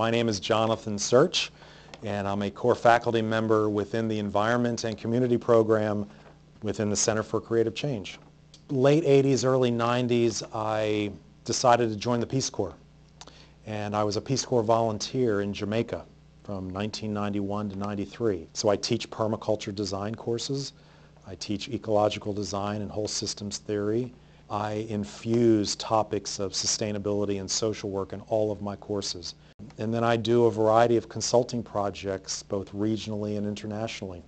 My name is Jonathan Search, and I'm a core faculty member within the Environment and Community program within the Center for Creative Change. Late 80s, early 90s, I decided to join the Peace Corps. And I was a Peace Corps volunteer in Jamaica from 1991 to 93. So I teach permaculture design courses. I teach ecological design and whole systems theory. I infuse topics of sustainability and social work in all of my courses. And then I do a variety of consulting projects, both regionally and internationally.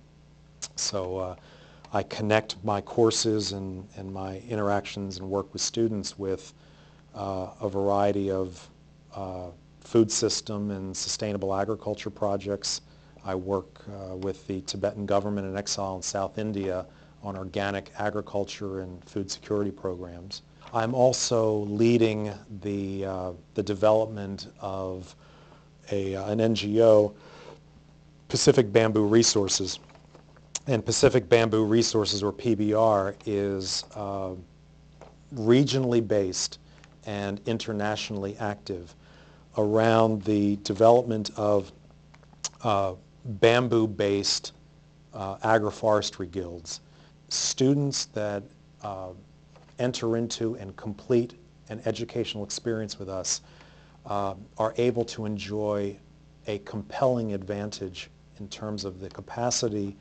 So I connect my courses and my interactions and work with students with a variety of food system and sustainable agriculture projects. I work with the Tibetan government in exile in South India on organic agriculture and food security programs. I'm also leading the development of an NGO, Pacific Bamboo Resources. And Pacific Bamboo Resources, or PBR, is regionally based and internationally active around the development of bamboo-based agroforestry guilds. Students that enter into and complete an educational experience with us are able to enjoy a compelling advantage in terms of the capacity,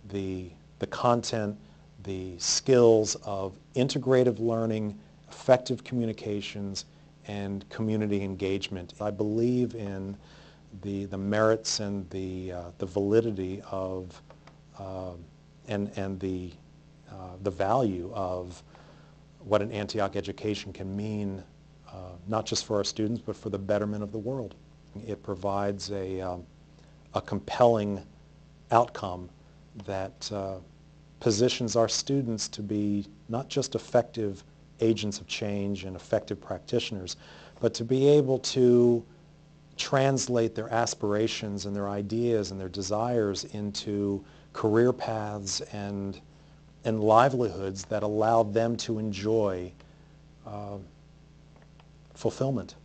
the content, the skills of integrative learning, effective communications, and community engagement. I believe in the merits and the validity of and the value of what an Antioch education can mean, not just for our students, but for the betterment of the world. It provides a compelling outcome that positions our students to be not just effective agents of change and effective practitioners, but to be able to translate their aspirations and their ideas and their desires into career paths and livelihoods that allow them to enjoy fulfillment.